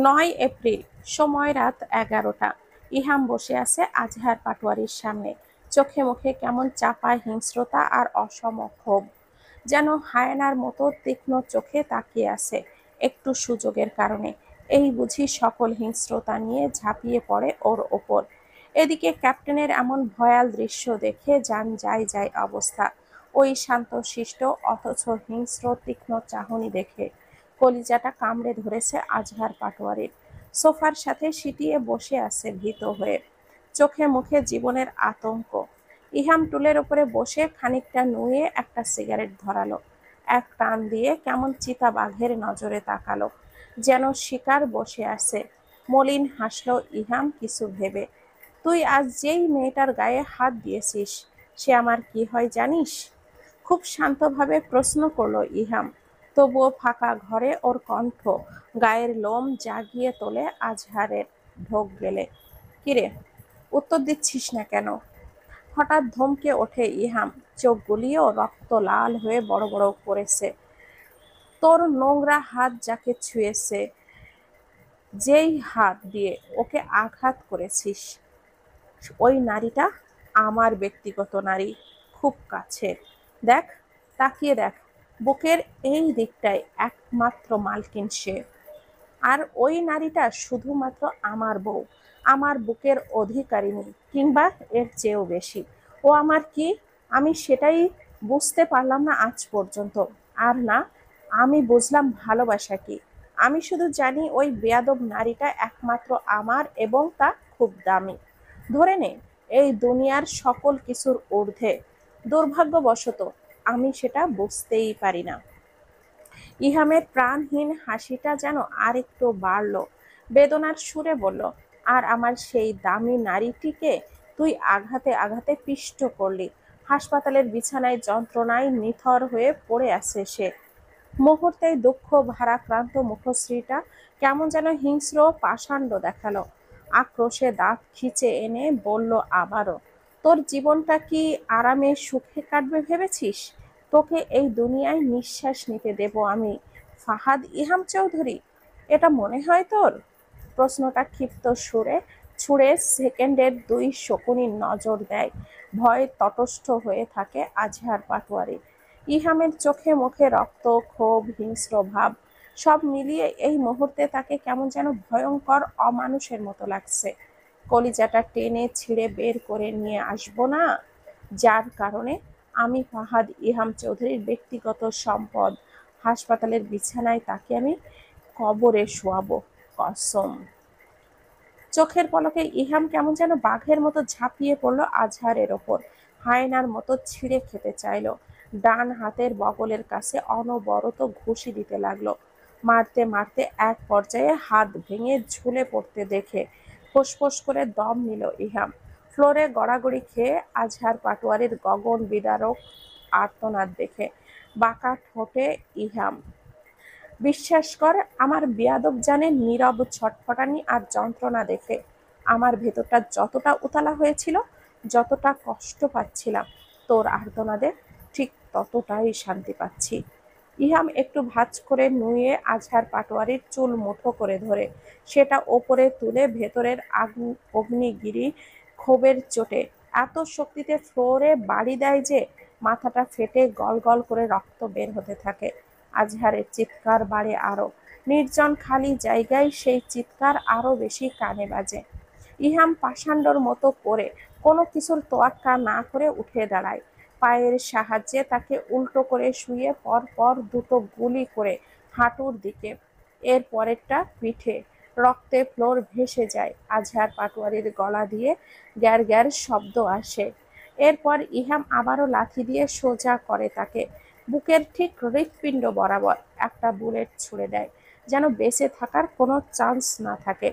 ৯ April, সময় রাত ১১টা। ইহাম বসে আছে আজহার পাটোয়ারির সামনে। চোখে মুখে কেমন চাপা হিংস্রতা আর অসম ক্ষোভ। যেন হায়নার মতো তীক্ষ্ণ চোখে তাকিয়ে আছে একটু সুযোগের কারণে। এই বুঝি সকল হিংস্রতা নিয়ে ঝাঁপিয়ে পড়ে ওর ওপর। এদিকে ক্যাপ্টেনের এমন ভয়াল দৃশ্য দেখে যান যায় যায় অবস্থা। ওই শান্তশিষ্ট অথচ হিংস্র তীক্ষ্ণ চাহনি দেখে কলিজাটা কামড়ে ধরেছে আজহার পাটোয়ারির। সোফার সাথে সিটিয়ে বসে আছে ভীত হয়ে, চোখে মুখে জীবনের আতঙ্ক। ইহাম টুলের উপরে বসে খানিকটা নুয়ে একটা সিগারেট ধরালো। এক টান দিয়ে কেমন চিতা বাঘের নজরে তাকালো, যেন শিকার বসে আছে। মলিন হাসলো ইহাম কিছু ভেবে। তুই আজ যেই মেয়েটার গায়ে হাত দিয়েছিস, সে আমার কি হয় জানিস? খুব শান্তভাবে প্রশ্ন করলো ইহাম। তবুও ফাঁকা ঘরে ওর কণ্ঠ গায়ের লোম জাগিয়ে তোলে আজহারের ঢোক গেলে। কিরে, উত্তর দিচ্ছিস না কেন? হঠাৎ ধমকে ওঠে ইহাম, চোখগুলিও রক্ত লাল হয়ে বড় বড় করেছে। তোর নোংরা হাত যাকে ছুঁয়েছে, যেই হাত দিয়ে ওকে আঘাত করেছিস, ওই নারীটা আমার ব্যক্তিগত নারী, খুব কাছের। দেখ, তাকিয়ে দেখ, বুকের এই দিকটায় একমাত্র মালকিন সে। আর ওই নারীটা শুধুমাত্র আমার বউ, আমার বুকের অধিকারিণী, কিংবা এর চেয়েও বেশি। ও আমার কি, আমি সেটাই বুঝতে পারলাম না আজ পর্যন্ত। আর না, আমি বুঝলাম ভালোবাসা কি। আমি শুধু জানি ওই বেয়াদব নারীটা একমাত্র আমার, এবং তা খুব দামি। ধরে নে, এই দুনিয়ার সকল কিছুর ঊর্ধ্বে। দুর্ভাগ্যবশত আমি সেটা বুঝতেই পারি না। ইহামের প্রাণহীন হাসিটা যেন আর একটু বাড়ল, বেদনার সুরে বলল, আর আমার সেই দামি নারীটিকে তুই আঘাতে আঘাতে পিষ্ট করলি। হাসপাতালের বিছানায় যন্ত্রণায় নিথর হয়ে পড়ে আছে সে। মুহূর্তেই দুঃখ ভারাক্রান্ত মুখশ্রীটা কেমন যেন হিংস্র পাষাণ্ড দেখালো। আক্রোশে দাঁত খিচে এনে বলল আবারও, তোর জীবনটা কি আরামে সুখে কাটবে ভেবেছিস? তোকে এই দুনিয়ায় নিঃশ্বাস নিতে দেব আমি, ফাহাদ ইহাম চৌধুরী? এটা মনে হয় তোর? প্রশ্নটা ক্ষিপ্ত সুরে ছুঁড়ে সেকেন্ডের 2 শকুনি নজর দেয়। ভয়ে তটস্থ হয়ে থাকে আজহার পাটোয়ারি। ইহামের চোখে মুখে রক্ত, ক্ষোভ, হিংস্র ভাব, সব মিলিয়ে এই মুহূর্তে তাকে কেমন যেন ভয়ঙ্কর অমানুষের মতো লাগছে। কলিজাটা টেনে ছিঁড়ে বের করে নিয়ে আসবো না, যার কারণে আমি ফাহাদ ইহাম চৌধুরীর ব্যক্তিগত সম্পদ। হাসপাতালের বিছানায় তাকে আমি কবরে শোয়াবো, কসম। চোখের পলকে ইহাম কেমন যেন বাঘের মতো ঝাঁপিয়ে পড়ল আজহারের ওপর, হায়নার মতো ছিঁড়ে খেতে চাইল। ডান হাতের বগলের কাছে অনবরত ঘুষি দিতে লাগলো। মারতে মারতে এক পর্যায়ে হাত ভেঙে ঝুলে পড়তে দেখে ফোঁস করে দম নিল ইহাম। ফ্লোরে গড়াগড়ি খেয়ে আজহার পাটোয়ারির গগন বিদারক আর্তনাদ দেখে বাঁকা ঠোঁটে ইহাম, বিশ্বাস কর, আমার বেয়াদব জানের নীরব ছটফটানি আর যন্ত্রণা দেখে আমার ভেতরটা যতটা উতলা হয়েছিল, যতটা কষ্ট পাচ্ছিলাম তোর আর্তনাদে, ঠিক ততটাই শান্তি পাচ্ছি। ইহাম একটু ভাঁজ করে নুয়ে আজহার পাটোয়ারির চুল মুঠো করে ধরে সেটা ওপরে তুলে ভেতরের অগ্নিগিরি ক্ষোভের চোটে এত শক্তিতে ফ্লোরে বাড়ি দেয় যে মাথাটা ফেটে গল গল করে রক্ত বের হতে থাকে। আজহারের চিৎকার বাড়ে আরো। নির্জন খালি জায়গায় সেই চিৎকার আরো বেশি কানে বাজে। ইহাম পাষাণ্ডর মতো করে কোনো কিছুর তোয়াক্কা না করে উঠে দাঁড়ায়। পায়ের সাহায্যে তাকে উল্টো করে শুয়ে পর পর দুটো গুলি করে হাঁটুর দিকে, এর পরেরটা পিঠে। রক্তে ফ্লোর ভেসে যায়। আজহার পাটোয়ারির গলা দিয়ে গ্যার গ্যার শব্দ আসে। এরপর ইহাম আবারও লাথি দিয়ে সোজা করে তাকে। বুকের ঠিক হৃৎপিণ্ড বরাবর একটা বুলেট ছুড়ে দেয়, যেন বেঁচে থাকার কোনো চান্স না থাকে।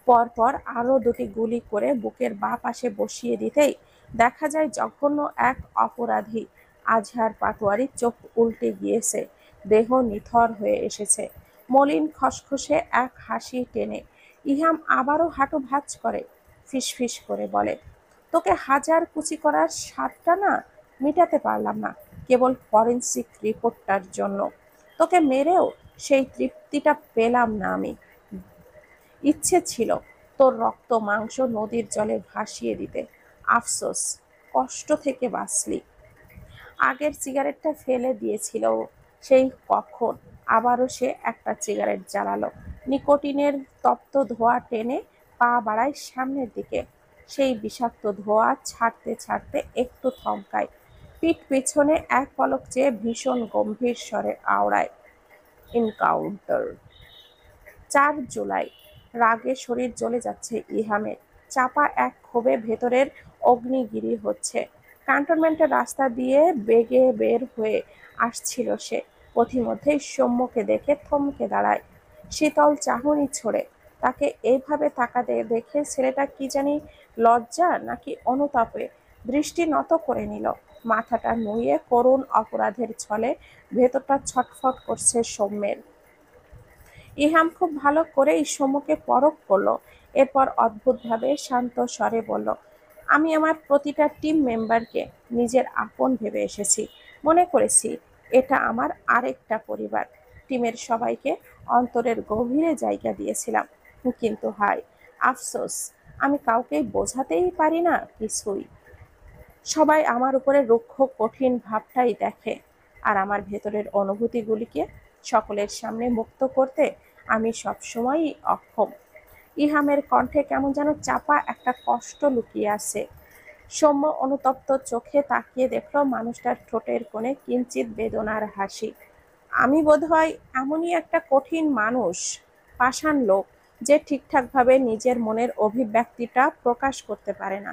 পরপর আরও 2টি গুলি করে বুকের বাঁ পাশে বসিয়ে দিতেই দেখা যায় জঘন্য এক অপরাধী। আজহার পাটোয়ারির চোখ উল্টে গিয়েছে, দেহ নিথর হয়ে এসেছে। মলিন খসখসে এক হাসি টেনে ইহাম আবারও হাঁটু ভাঁজ করে ফিসফিস করে বলে, তোকে হাজার কুচি করার স্বাদটা না মিটাতে পারলাম না কেবল ফরেন্সিক রিপোর্টটার জন্য। তোকে মেরেও সেই তৃপ্তিটা পেলাম না আমি। ইচ্ছে ছিল তোর রক্ত মাংস নদীর জলে ভাসিয়ে দিতে। আফসোস, কষ্ট থেকে বাঁচলি। আগের সিগারেটটা ফেলে দিয়েছিল সেই কখন। আবারও সে একটা সিগারেট জ্বালালো। নিকোটিনের তপ্ত ধোঁয়া টেনে পা বাড়ায় সামনের দিকে। সেই বিষাক্ত ধোঁয়া ছাড়তে ছাড়তে একটু থমকায়। পিঠ পিছনে এক পলক চেয়ে ভীষণ গম্ভীর স্বরে আওড়ায়, এনকাউন্টার। 4 জুলাই। রাগে শরীর জ্বলে যাচ্ছে ইহামের। চাপা এক ক্ষোভে ভেতরের অগ্নিগিরি হচ্ছে। ক্যান্টনমেন্টের রাস্তা দিয়ে বেগে বের হয়ে আসছিল সে। পথিমধ্যেই সৌম্যকে দেখে থমকে দাঁড়ায়, শীতল চাহনি ছোড়ে। তাকে এইভাবে তাকাতে দেখে ছেলেটা কি জানি লজ্জা নাকি অনুতাপে দৃষ্টি নত করে নিল। মাথাটা নুয়ে করুণ অপরাধের ছলে ভেতরটা ছটফট করছে সৌম্যের। ইহাম খুব ভালো করেই সৌম্যকে পরখ করল। এরপর অদ্ভুতভাবে শান্ত স্বরে বলল, আমি আমার প্রতিটা টিম মেম্বারকে নিজের আপন ভেবে এসেছি। মনে করেছি এটা আমার আরেকটা পরিবার। টিমের সবাইকে অন্তরের গভীরে জায়গা দিয়েছিলাম। কিন্তু হায় আফসোস, আমি কাউকেই বোঝাতেই পারি না কিছুই। সবাই আমার উপরে রুক্ষ কঠিন ভাবটাই দেখে, আর আমার ভেতরের অনুভূতিগুলিকে সকলের সামনে মুক্ত করতে আমি সবসময়ই অক্ষম। ইহামের কণ্ঠে কেমন যেন চাপা একটা কষ্ট লুকিয়ে আছে। সৌম্য অনুতপ্ত চোখে তাকিয়ে দেখল মানুষটার ঠোঁটের কোণে কিঞ্চিত বেদনার হাসি। আমি বোধহয় এমনই একটা কঠিন মানুষ, পাষাণ লোক, যে ঠিকঠাকভাবে নিজের মনের অভিব্যক্তিটা প্রকাশ করতে পারে না।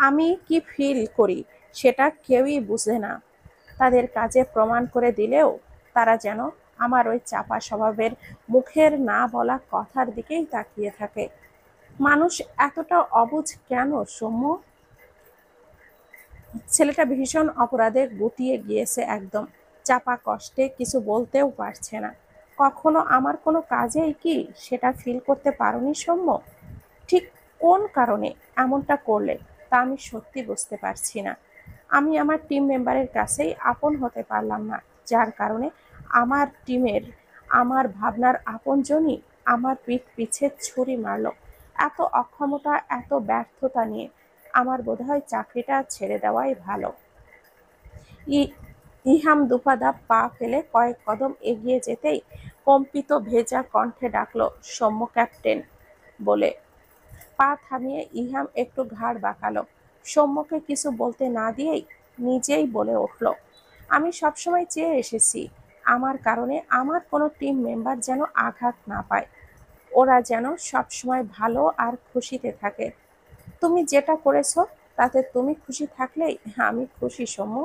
আমি কি ফিল করি সেটা কেউই বুঝে না। তাদের কাজে প্রমাণ করে দিলেও তারা যেন আমার ওই চাপা স্বভাবের মুখের না বলা কথার দিকেই তাকিয়ে থাকে। মানুষ এতটা অবুঝ কেন সৌম্য? ছেলেটা ভীষণ অপরাধে গুটিয়ে গিয়েছে একদম। চাপা কষ্টে কিছু বলতেও পারছে না। কখনো আমার কোনো কাজেই কি সেটা ফিল করতে পারোনি সৌম্য? ঠিক কোন কারণে এমনটা করলে তা আমি সত্যি বুঝতে পারছি না। আমি আমার টিম মেম্বারের কাছেই আপন হতে পারলাম না, যার কারণে আমার টিমের, আমার ভাবনার আপনজনই আমার পিঠ পিছে ছুরি মারল। এত অক্ষমতা, এত ব্যর্থতা নিয়ে আমার বোধহয় চাকরিটা ছেড়ে দেওয়াই ভালো। ইহাম দুপাদা পা ফেলে কয়েক কদম এগিয়ে যেতেই কম্পিত ভেজা কণ্ঠে ডাকল, সৌম্য ক্যাপ্টেন বলে। পা থামিয়ে ইহাম একটু ঘাড় বাঁকালো। সৌম্যকে কিছু বলতে না দিয়েই নিজেই বলে উঠল, আমি সবসময় চেয়ে এসেছি আমার কারণে আমার কোনো টিম মেম্বার যেন আঘাত না পায়। ওরা যেন সবসময় ভালো আর খুশিতে থাকে। তুমি যেটা করেছো তাতে তুমি খুশি থাকলেই আমি খুশি সৌম্য।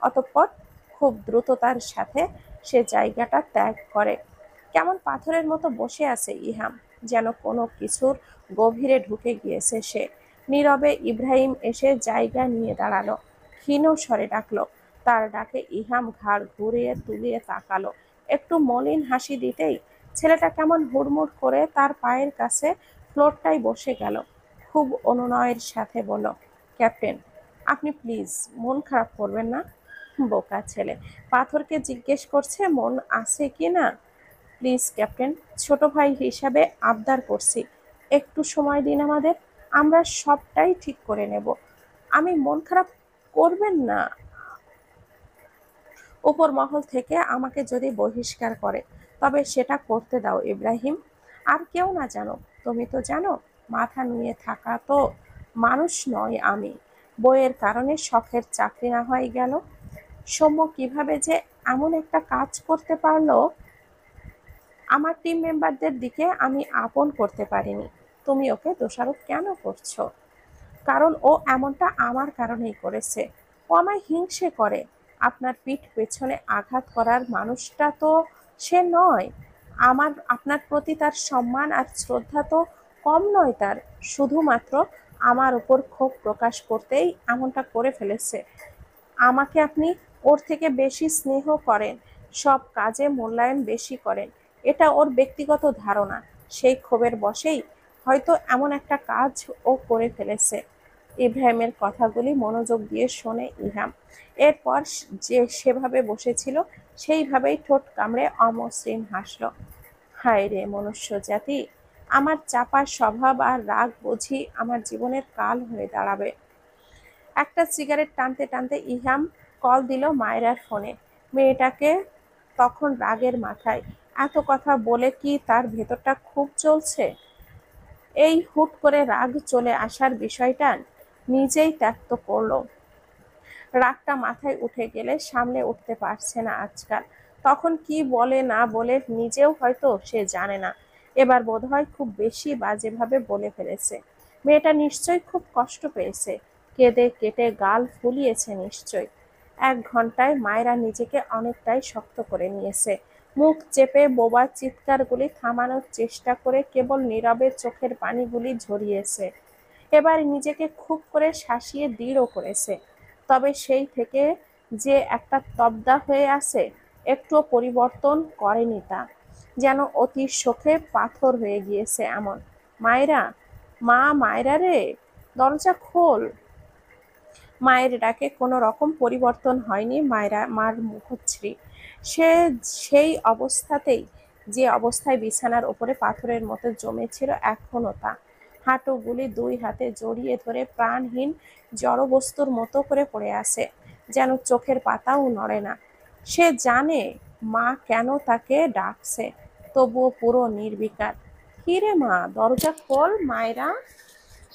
অতঃপর খুব দ্রুততার সাথে সে জায়গাটা ত্যাগ করে। কেমন পাথরের মতো বসে আছে ইহাম, যেন কোনো কিছুর গভীরে ঢুকে গিয়েছে সে। নীরবে ইব্রাহিম এসে জায়গা নিয়ে দাঁড়ালো, ক্ষীণ স্বরে ডাকলো। তার ডাকে ইহাম ঘাড় ঘুরিয়ে তুলিয়ে তাকালো। একটু মলিন হাসি দিতেই ছেলেটা কেমন হুড়মুড় করে তার পায়ের কাছে ফ্লোরটায় বসে গেল। খুব অনুনয়ের সাথে বলল, ক্যাপ্টেন আপনি প্লিজ মন খারাপ করবেন না। বোকা ছেলে, পাথরকে জিজ্ঞেস করছে মন আছে কি না। প্লিজ ক্যাপ্টেন, ছোট ভাই হিসাবে আবদার করছি, একটু সময় দিন আমাদের, আমরা সবটাই ঠিক করে নেব। আমি মন খারাপ করবেন না। উপর মহল থেকে আমাকে যদি বহিষ্কার করে তবে সেটা করতে দাও ইব্রাহিম। আর কেউ না জানো, তুমি তো জানো মাথা নুয়ে থাকা তো মানুষ নয় আমি। বইয়ের কারণে শখের চাকরি না হয়ে গেল। সৌম্য কিভাবে যে এমন একটা কাজ করতে পারলো, আমার টিম মেম্বারদের দিকে আমি আপন করতে পারিনি। তুমি ওকে দোষারোপ কেন করছো? কারণ ও এমনটা আমার কারণেই করেছে। ও আমায় হিংসে করে। আপনার পিঠ পেছনে আঘাত করার মানুষটা তো সে নয়। আপনার প্রতি তার সম্মান আর শ্রদ্ধা তো কম নয় তার। শুধুমাত্র আমার উপর ক্ষোভ প্রকাশ করতেই এমনটা করে ফেলেছে। আমাকে আপনি ওর থেকে বেশি স্নেহ করেন, সব কাজে মূল্যায়ন বেশি করেন, এটা ওর ব্যক্তিগত ধারণা। সেই ক্ষোভের বশেই হয়তো এমন একটা কাজ ও করে ফেলেছে। ইব্রাহিমের কথাগুলি মনোযোগ দিয়ে শোনে ইহাম। এরপর যে সেভাবে বসেছিল সেইভাবেই ঠোঁট কামড়ে অমসৃণ হাসল। হায় রে মনুষ্য জাতি, আমার চাপা স্বভাব আর রাগ বুঝি আমার জীবনের কাল হয়ে দাঁড়াবে। একটা সিগারেট টানতে টানতে ইহাম কল দিল মায়রার ফোনে। মেয়েটাকে তখন রাগের মাথায়। এত কথা বলে কি তার ভেতরটা খুব চলছে? এই হুট করে রাগ চলে আসার বিষয়টা নিজেই ত্যক্ত করলো। রাগটা মাথায় উঠে গেলে সামলে উঠতে পারছে না আজকাল। তখন কি বলে না বলে নিজেও হয়তো সে জানে না। এবার বোধহয় খুব বেশি বাজেভাবে বলে ফেলেছে। মেয়েটা নিশ্চয়ই খুব কষ্ট পেয়েছে, কেঁদে কেটে গাল ফুলিয়েছে নিশ্চয়। 1 ঘন্টায় মায়েরা নিজেকে অনেকটাই শক্ত করে নিয়েছে। মুখ চেপে বোবার চিৎকারগুলি থামানোর চেষ্টা করে কেবল নীরবে চোখের পানিগুলি ঝরিয়েছে। এবার নিজেকে খুব করে শাসিয়ে দৃঢ় করেছে। তবে সেই থেকে যে একটা তব্দা হয়ে আছে, একটুও পরিবর্তন করেনি তা। যেন অতি শোকে পাথর হয়ে গিয়েছে এমন। মায়েরা, মা, মায়েরা রে, দরজা খোল। মায়ের ডাকে কোনো রকম পরিবর্তন হয়নি মার মুখশ্রী। সে সেই অবস্থাতেই, যে অবস্থায় বিছানার ওপরে পাথরের মতো জমেছিল এখনো তা। হাঁটুগুলি 2 হাতে জড়িয়ে ধরে প্রাণহীন জড়বস্তুর মতো করে পড়ে আছে, যেন চোখের পাতাও নড়ে না। সে জানে মা কেন তাকে ডাকছে, তবুও পুরো নির্বিকার। কি রে মা, দরজা খোল। মায়েরা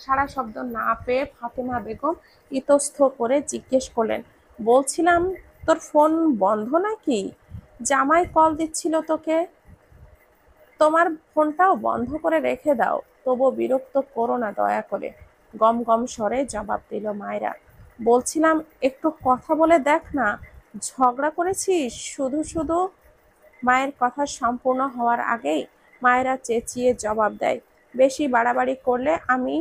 সাড়া শব্দ না পেয়ে ফাতেমা বেগম ইতস্থ করে জিজ্ঞেস করলেন, বলছিলাম তোর ফোন বন্ধ নাকি? জামাই কল দিচ্ছিল তোকে। তোমার ফোনটাও বন্ধ করে রেখে দাও, তবু বিরক্ত করো না দয়া করে। গম গম স্বরে জবাব দিল মায়েরা। বলছিলাম একটু কথা বলে দেখ না, ঝগড়া করেছিস শুধু শুধু। মায়ের কথা সম্পূর্ণ হওয়ার আগেই মায়েরা চেঁচিয়ে জবাব দেয়, বেশি বাড়াবাড়ি করলে আমি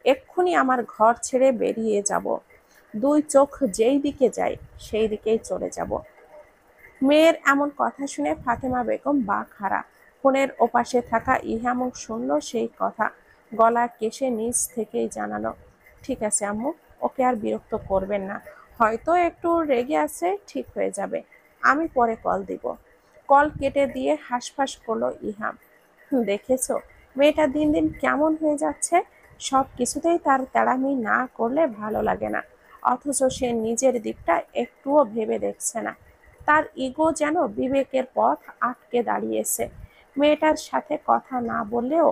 এক্ষুনি আমার ঘর ছেড়ে বেরিয়ে যাব। 2 চোখ যেই দিকে যায় সেই দিকেই চলে যাব। মেয়ের এমন কথা শুনে ফাতেমা বেগম বাকহারা। ফোনের ওপাশে থাকা ইহামও শুনল সেই কথা। গলা কেশে নিচ থেকেই জানালো, ঠিক আছে আম্মু, ওকে আর বিরক্ত করবেন না। হয়তো একটু রেগে আছে, ঠিক হয়ে যাবে। আমি পরে কল দিব। কল কেটে দিয়ে হাঁসফাঁস করলো ইহাম। দেখেছো মেয়েটা দিন দিন কেমন হয়ে যাচ্ছে। সব কিছুতেই তার তেড়ামি না করলে ভালো লাগে না, অথচ সে নিজের দিকটা একটুও ভেবে দেখছে না। তার ইগো যেন বিবেকের পথ আটকে দাঁড়িয়েছে। মেয়েটার সাথে কথা না বললেও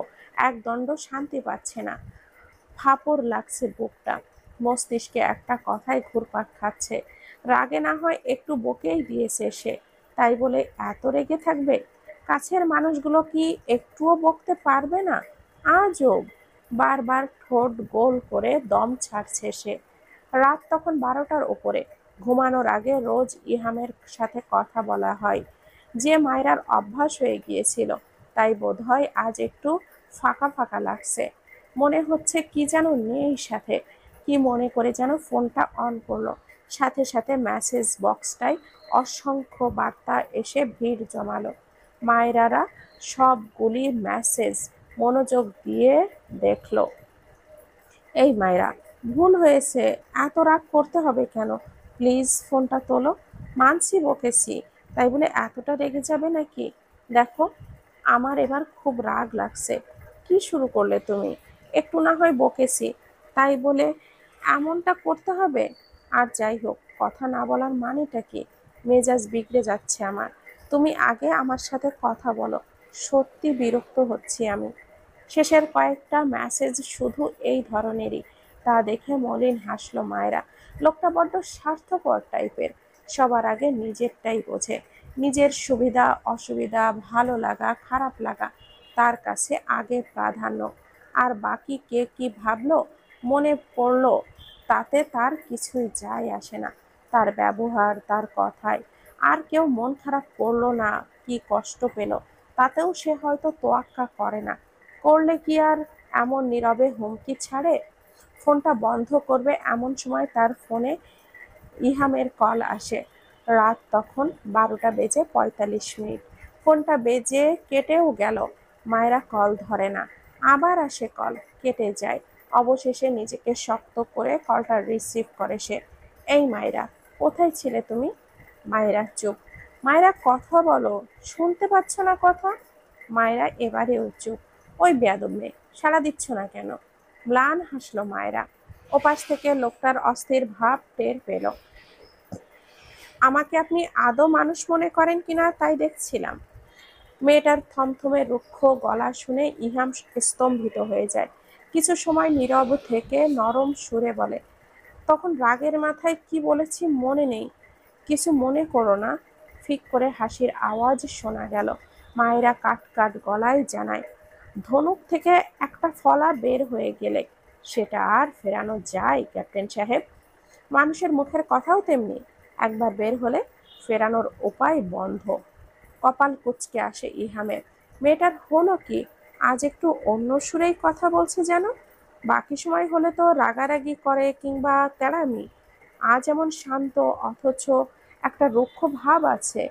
একদণ্ড শান্তি পাচ্ছে না। ফাঁপড় লাগছে বুকটা, মস্তিষ্কে একটা কথাই ঘুরপাক খাচ্ছে। রাগে না হয় একটু বকেই দিয়েছে সে, তাই বলে এত রেগে থাকবে? কাছের মানুষগুলো কি একটুও বকতে পারবে না? আজব। বারবার ঠোঁট গোল করে দম ছাড়ছে সে। রাত তখন 12টার ওপরে। ঘুমানোর আগে রোজ ইহামের সাথে কথা বলা হয়, যে মায়রার অভ্যাস হয়ে গিয়েছিল। তাই বোধহয় আজ একটু ফাঁকা ফাঁকা লাগছে। মনে হচ্ছে কি যেন নেই সাথে। কি মনে করে যেন ফোনটা অন করলো। সাথে সাথে মেসেজ বক্সটায় অসংখ্য বার্তা এসে ভিড় জমালো। মায়েরারা সবগুলি মেসেজ মনোযোগ দিয়ে দেখলো। এই মায়েরা, ভুল হয়েছে, এত রাগ করতে হবে কেন? প্লিজ ফোনটা তোলো। মানছি বকেছি, তাই বলে এতটা রেগে যাবে নাকি? দেখো, আমার এবার খুব রাগ লাগছে। কি শুরু করলে তুমি? একটু না হয় বকেছি, তাই বলে এমনটা করতে হবে? আর যাই হোক, কথা না বলার মানেটা কি? মেজাজ বিগড়ে যাচ্ছে আমার। তুমি আগে আমার সাথে কথা বলো। সত্যি বিরক্ত হচ্ছি আমি। শেষের কয়েকটা মেসেজ শুধু এই ধরনেরই। তা দেখে মলিন হাসলো মায়েরা। লোকটা বড্ড স্বার্থপর টাইপের। সবার আগে নিজেরটাই বোঝে। নিজের সুবিধা অসুবিধা, ভালো লাগা খারাপ লাগা তার কাছে আগে প্রাধান্য। আর বাকি কে কি ভাবলো মনে পড়লো তাতে তার কিছুই যায় আসে না। তার ব্যবহার, তার কথায় আর কেউ মন খারাপ করলো না কি কষ্ট পেল, তাতেও সে হয়তো তোয়াক্কা করে না। করলে কি আর এমন নীরবে হুমকি ছাড়ে? ফোনটা বন্ধ করবে এমন সময় তার ফোনে ইহামের কল আসে। রাত তখন 12:45। ফোনটা বেজে কেটেও গেল। মায়েরা কল ধরে না। আবার আসে কল, কেটে যায়। অবশেষে নিজেকে শক্ত করে কলটা রিসিভ করে সে। এই মায়েরা, কোথায় ছিলে তুমি? মায়েরা চুপ। মায়েরা কথা বলো, শুনতে পাচ্ছ না কথা? মায়েরা এবারেও চুপ। ওই বেয়াদব মেয়ে, সাড়া দিচ্ছ না কেন? ম্লান হাসলো মায়েরা। ওপাশ থেকে লোকটার অস্থির ভাব টের পেল। আমাকে আপনি আদৌ মানুষ মনে করেন কিনা তাই দেখছিলাম। মেয়েটার থমথমে রুক্ষ গলা শুনে ইহাম স্তম্ভিত হয়ে যায়। কিছু সময় নীরব থেকে নরম সুরে বলে, তখন রাগের মাথায় কি বলেছি মনে নেই, কিছু মনে করো না। ফিক করে হাসির আওয়াজ শোনা গেল। মায়েরা কাট কাট গলায় জানায়, ধনুক থেকে একটা ফলা বের হয়ে গেলে সেটা আর ফেরানো যায় ক্যাপ্টেন সাহেব? মানুষের মুখের কথাও তেমনি, একবার বের হলে ফেরানোর উপায় বন্ধ। কপাল কুঁচকে আসে ইহামের। মেয়েটার হলো কি, আজ একটু অন্য সুরেই কথা বলছে যেন। বাকি সময় হলে তো রাগারাগি করে কিংবা তেড়ামি, আজ এমন শান্ত, অথচ একটা রুক্ষ ভাব আছে।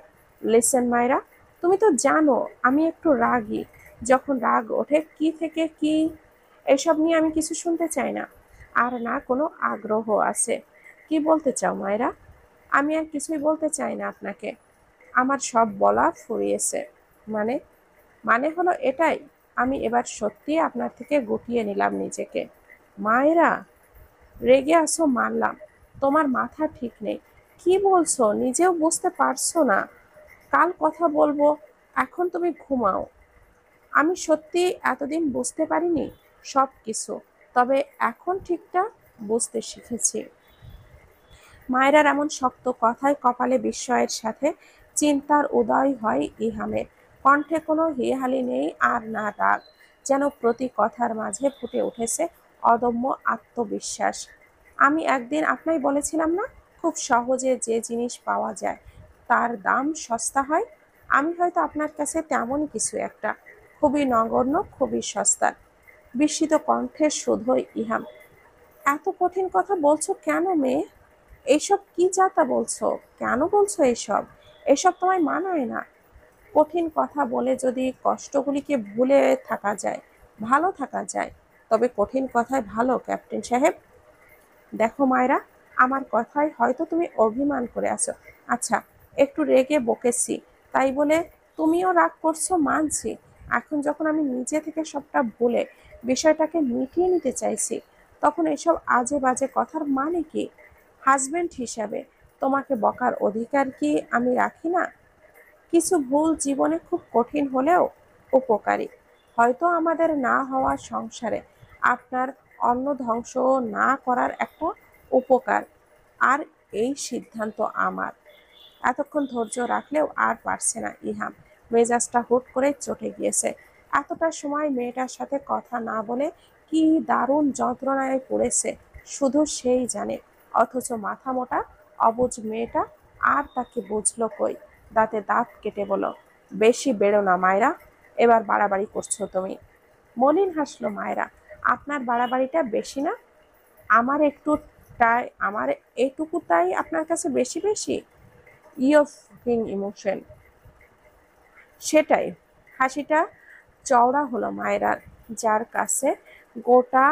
লিসেন মায়েরা, তুমি তো জানো আমি একটু রাগী। যখন রাগ ওঠে কি থেকে কি, এসব নিয়ে আমি কিছু শুনতে চাই না। আর না কোনো আগ্রহ আছে। কি বলতে চাও মায়েরা? আমি আর কিছুই বলতে চাই না আপনাকে। আমার সব বলা ফুরিয়েছে। মানে মানে হলো এটাই, আমি এবার সত্যি আপনার থেকে গুটিয়ে নিলাম নিজেকে। মায়েরা, রেগে আসো মানলাম, তোমার মাথা ঠিক নেই। কি বলছো নিজেও বুঝতে পারছো না? কাল কথা বলবো, এখন তুমি ঘুমাও। আমি সত্যি এতদিন বুঝতে পারিনি সব কিছু, তবে এখন ঠিকটা বুঝতে শিখেছি। মায়েরার এমন শক্ত কথায় কপালে বিস্ময়ের সাথে চিন্তার উদয় হয় ইহামের। কণ্ঠে কোনো হেহালি নেই আর না রাগ, যেন প্রতি কথার মাঝে ফুটে উঠেছে অদম্য আত্মবিশ্বাস। আমি একদিন আপনাই বলেছিলাম না, খুব সহজে যে জিনিস পাওয়া যায় তার দাম সস্তা হয়। আমি হয়তো আপনার কাছে তেমনই কিছু একটা, খুবই নগণ্য, খুবই সস্তা। বিস্মিত কণ্ঠে শুধোয় ইহাম। এত কঠিন কথা বলছো কেন মেয়ে? এইসব কি যাতা বলছো? কেন বলছো এইসব? এসব তোমায় মানায় না। কঠিন কথা বলে যদি কষ্টগুলিকে ভুলে থাকা যায়, ভালো থাকা যায়, তবে কঠিন কথায় ভালো ক্যাপ্টেন সাহেব। দেখো মায়েরা, আমার কথায় হয়তো তুমি অভিমান করে আছো। আচ্ছা, একটু রেগে বকেছি তাই বলে তুমিও রাগ করছো মানছি। এখন যখন আমি নিজে থেকে সবটা ভুলে বিষয়টাকে মিটিয়ে নিতে চাইছি, তখন এসব আজে বাজে কথার মানে কি? হাজবেন্ড হিসাবে তোমাকে বকার অধিকার কি আমি রাখি না? কিছু ভুল জীবনে খুব কঠিন হলেও উপকারী। হয়তো আমাদের না হওয়া সংসারে আপনার অন্ন ধ্বংস না করার একটা উপকার, আর এই সিদ্ধান্ত আমার। এতক্ষণ ধৈর্য রাখলেও আর পারছে না ইহাম। মেজাজটা হুট করে চটে গিয়েছে। এতটা সময় মেয়েটার সাথে কথা না বলে কি দারুণ যন্ত্রণায় পড়েছে শুধু সেই জানে। অথচ মাথা মোটা অবুঝ মেয়েটা আর তাকে বুঝলো কই। দাঁতে দাঁত কেটে বলো, বেশি বেড়ো না মায়েরা, এবার বাড়াবাড়ি করছো তুমি। মলিন হাসলো মায়েরা। আপনার বাড়াবাড়িটা বেশি না? আমার একটু আমার এটুকুটাই আপনার কাছে বেশি বেশি? ইও ফুকিং ইমোশন। সেটাই। হাসিটা চওড়া হলো মায়েরার। যার কাছে গোটা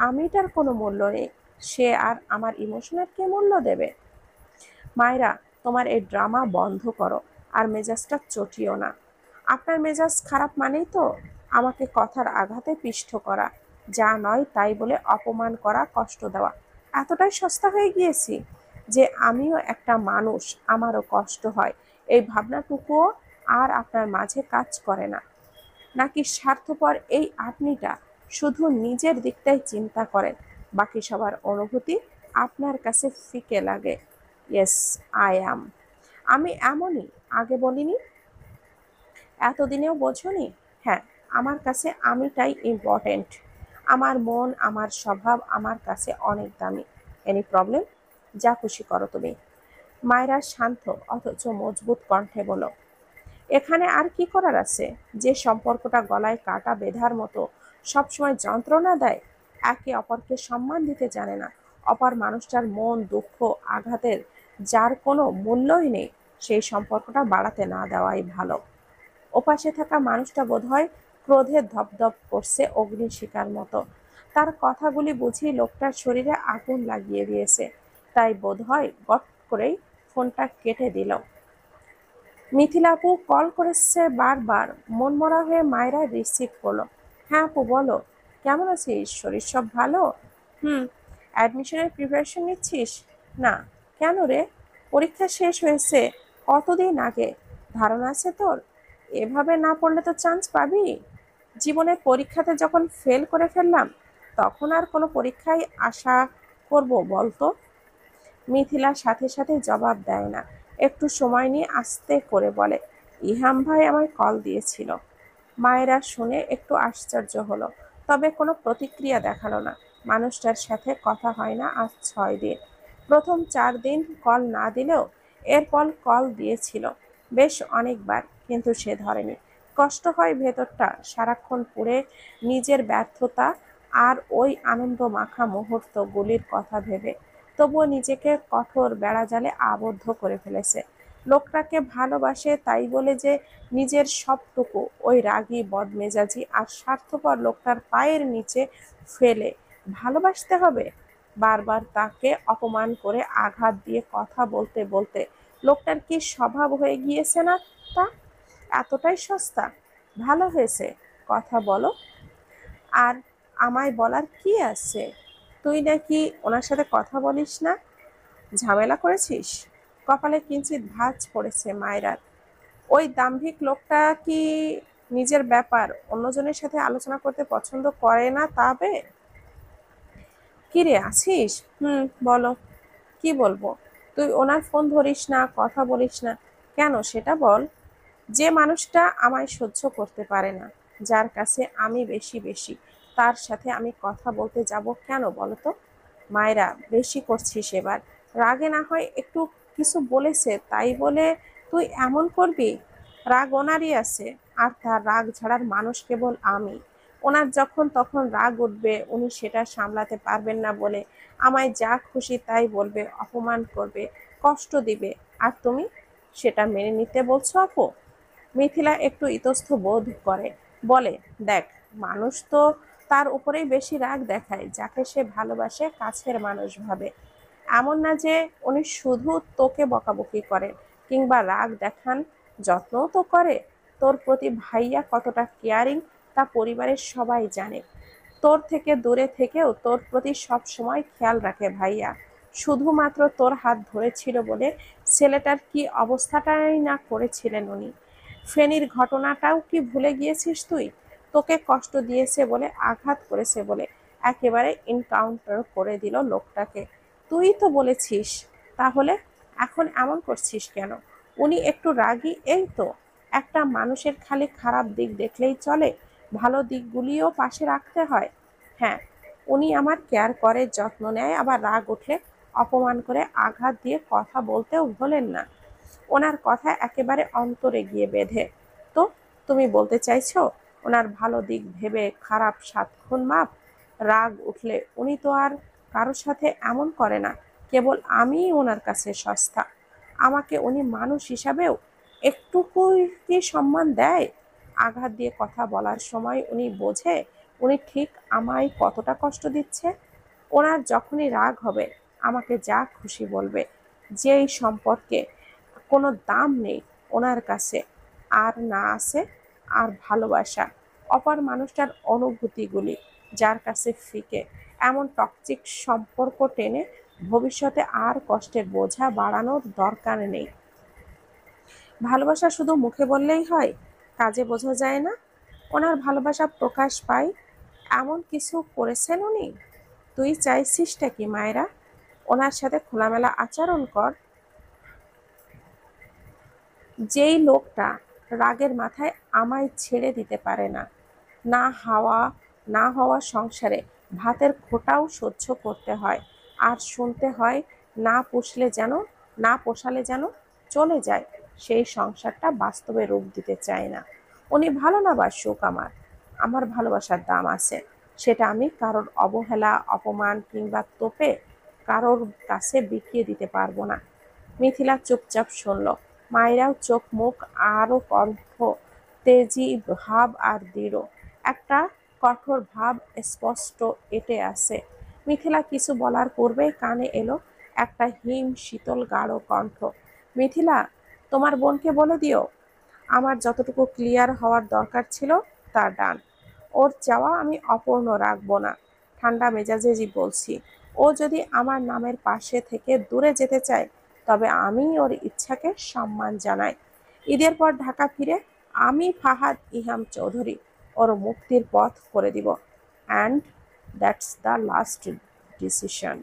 আমিটার কোনো মূল্য নেই, সে আর আমার ইমোশনের কে মূল্য দেবে? মায়েরা, তোমার এই ড্রামা বন্ধ করো, আর মেজাজটা চটিও না। আপনার মেজাজ খারাপ মানেই তো আমাকে কথার আঘাতে পিষ্ট করা, যা নয় তাই বলে অপমান করা, কষ্ট দেওয়া। এতটাই সস্তা হয়ে গিয়েছি যে আমিও একটা মানুষ, আমারও কষ্ট হয়, এই ভাবনাটুকুও আর আপনার মাঝে কাজ করে না? নাকি স্বার্থপর এই আপনিটা শুধু নিজের দিকটাই চিন্তা করেন, বাকি সবার অনুভূতি আপনার কাছে ফিকে লাগে? Yes, I am. আমি এমনই, আগে বলিনি? এতদিনেও বোঝনি? হ্যাঁ, আমার কাছে আমিটাই ইম্পর্টেন্ট। আমার মন, আমার স্বভাব আমার কাছে অনেক দামি। Any problem? যা খুশি করো তুমি। মায়েরা শান্ত অথচ মজবুত কণ্ঠে বলো, এখানে আর কি করার আছে? যে সম্পর্কটা গলায় কাটা বেঁধার মতো সবসময় যন্ত্রণা দেয়, একে অপরকে সম্মান দিতে জানে না, অপর মানুষটার মন, দুঃখ, আঘাতের যার কোনো মূল্যই নেই, সেই সম্পর্কটা বাড়াতে না দেওয়াই ভালো। ওপাশে থাকা মানুষটা বোধহয় ক্রোধে ধপধপ করছে অগ্নিশিখার মতো। তার কথাগুলি বুঝি লোকটার শরীরে আগুন লাগিয়ে দিয়েছে, তাই বোধহয় গট করেই ফোনটা কেটে দিল। মিথিলা আপু কল করেছে বারবার। মনমরা হয়ে মায়েরা রিসিভ করলো। হ্যাঁ আপু বলো, কেমন আছিস? শরীর সব ভালো? হুম। অ্যাডমিশনের প্রিপারেশন নিচ্ছিস? না। কেন রে? পরীক্ষা শেষ হয়েছে কতদিন আগে। ধারণা আছে তোর? এভাবে না পড়লে তো চান্স পাবি। জীবনের পরীক্ষাতে যখন ফেল করে ফেললাম, তখন আর কোনো পরীক্ষায় আশা করব বলতো? মিথিলার সাথে সাথে জবাব দেয় না, একটু সময় নিয়ে আস্তে করে বলে, ইহাম ভাই আমায় কল দিয়েছিল। মায়েরা শুনে একটু আশ্চর্য হলো, তবে কোনো প্রতিক্রিয়া দেখালো না। মানুষটার সাথে কথা হয় না আজ 6 দিন। প্রথম 4 দিন কল না দিলেও এরপর কল দিয়েছিল বেশ অনেকবার, কিন্তু সে ধরেনি। কষ্ট হয় ভেতরটা সারাক্ষণ পুড়ে, নিজের ব্যর্থতা আর ওই আনন্দ মাখা মুহূর্তগুলির কথা ভেবে। তবুও নিজেকে কঠোর বেড়াজালে আবদ্ধ করে ফেলেছে। লোকটাকে ভালোবাসে তাই বলে যে নিজের সবটুকু ওই রাগী বদমেজাজি আর স্বার্থপর লোকটার পায়ের নিচে ফেলে ভালোবাসতে হবে? বারবার তাকে অপমান করে আঘাত দিয়ে কথা বলতে বলতে লোকটার কি স্বভাব হয়ে গিয়েছে না? তা এতটাই সস্তা? ভালো হয়েছে, কথা বলো। আর আমায় বলার কি আছে? তুই নাকি ওনার সাথে কথা বলিস না? ঝামেলা করেছিস? কপালে কিঞ্চিত ভাঁজ পড়েছে মায়রার। ওই দাম্ভিক লোকটা কি নিজের ব্যাপার অন্যজনের সাথে আলোচনা করতে পছন্দ করে না তবে? কি রে, আছিস? বলো। কি বলবো? তুই ওনার ফোন ধরিস না, কথা বলিস না কেন সেটা বল। যে মানুষটা আমায় সহ্য করতে পারে না, যার কাছে আমি বেশি বেশি, তার সাথে আমি কথা বলতে যাব কেন বলো তো? মায়েরা, বেশি করছিস এবার। রাগে না হয় একটু কিছু বলেছে তাই বলে তুই এমন করবি? রাগ ওনারই আছে, আর তার রাগ ঝাড়ার মানুষ কেবল আমি। ওনার যখন তখন রাগ উঠবে, উনি সেটা সামলাতে পারবেন না বলে আমায় যা খুশি তাই বলবে, অপমান করবে, কষ্ট দিবে। আর তুমি সেটা মেনে নিতে বলছো আপু? মিথিলা একটু ইতস্ত বোধ করে, বলে, দেখ, মানুষ তো তার উপরেই বেশি রাগ দেখায় যাকে সে ভালোবাসে, কাছের মানুষ ভাবে। এমন না যে উনি শুধু তোকে বকাবকি করেন কিংবা রাগ দেখান, যত্নও তো করে। তোর প্রতি ভাইয়া কতটা কেয়ারিং তা পরিবারের সবাই জানে। তোর থেকে দূরে থেকেও তোর প্রতি সব সময় খেয়াল রাখে ভাইয়া। শুধুমাত্র তোর হাত ধরেছিল বলে ছেলেটার কি অবস্থাটাই না করেছিলেন উনি। ফেনীর ঘটনাটাও কি ভুলে গিয়েছিস তুই? তোকে কষ্ট দিয়েছে বলে, আঘাত করেছে বলে একেবারে এনকাউন্টার করে দিল লোকটাকে। তুই তো বলেছিস। তাহলে এখন এমন করছিস কেন? উনি একটু রাগী এই তো। একটা মানুষের খালি খারাপ দিক দেখলেই চলে? ভালো দিকগুলিও পাশে রাখতে হয়। হ্যাঁ, উনি আমার কেয়ার করে, যত্ন নেয়, আবার রাগ উঠলে অপমান করে আঘাত দিয়ে কথা বলতেও ভোলেন না। ওনার কথা একেবারে অন্তরে গিয়ে বেঁধে। তো তুমি বলতে চাইছো ওনার ভালো দিক ভেবে খারাপ 7 খুন মাপ? রাগ উঠলে উনি তো আর কারোর সাথে এমন করে না, কেবল আমিই ওনার কাছে সস্তা। আমাকে উনি মানুষ হিসাবেও একটুকু কি সম্মান দেয়? আঘাত দিয়ে কথা বলার সময় উনি বোঝে উনি ঠিক আমায় কতটা কষ্ট দিচ্ছে? ওনার যখনই রাগ হবে আমাকে যা খুশি বলবে, যেই সম্পর্কে কোনো দাম নেই ওনার কাছে, আর না আছে আর ভালোবাসা, অপর মানুষটার অনুভূতিগুলি যার কাছে ফিকে। এমন টক্সিক সম্পর্ক টেনে ভবিষ্যতে আর কষ্টের বোঝা বাড়ানোর দরকার নেই। ভালোবাসা শুধু মুখে বললেই হয়, কাজে বোঝা যায় না। ওনার ভালোবাসা প্রকাশ পায় এমন কিছু করেছেন উনি? তুই চাইছিসটা কি মায়েরা? ওনার সাথে খোলামেলা আচরণ কর। যেই লোকটা রাগের মাথায় আমায় ছেড়ে দিতে পারে না, না হাওয়া না হওয়া সংসারে ভাতের খোঁটাও সহ্য করতে হয়, আর শুনতে হয় না পোষালে যেন চলে যায়, সেই সংসারটা বাস্তবে রূপ দিতে চায় না। উনি ভালো না বাসুক, আমার আমার ভালোবাসার দাম আছে। সেটা আমি কারোর অবহেলা, অপমান কিংবা তোপে কারোর কাছে বিকিয়ে দিতে পারবো না। মিথিলা চুপচাপ শুনল। মায়েরাও চোখ মুখ আরো কণ্ঠ তেজি ভাব আর দৃঢ়। একটা কঠোর ভাব স্পষ্ট এঁটে আছে। মিথিলা কিছু বলার পূর্বেই কানে এলো একটা হিম শীতল গাঢ় কণ্ঠ। মিথিলা, তোমার বোনকে বলে দিও আমার যতটুকু ক্লিয়ার হওয়ার দরকার ছিল তা ডান। ওর চাওয়া আমি অপূর্ণ রাখবো না। ঠান্ডা মেজাজে বলছি, ও যদি আমার নামের পাশে থেকে দূরে যেতে চায় তবে আমি ওর ইচ্ছাকে সম্মান জানাই। ঈদের পর ঢাকা ফিরে আমি ফাহাদ ইহাম চৌধুরী ওর মুক্তির পথ করে দিব। And that's the last decision.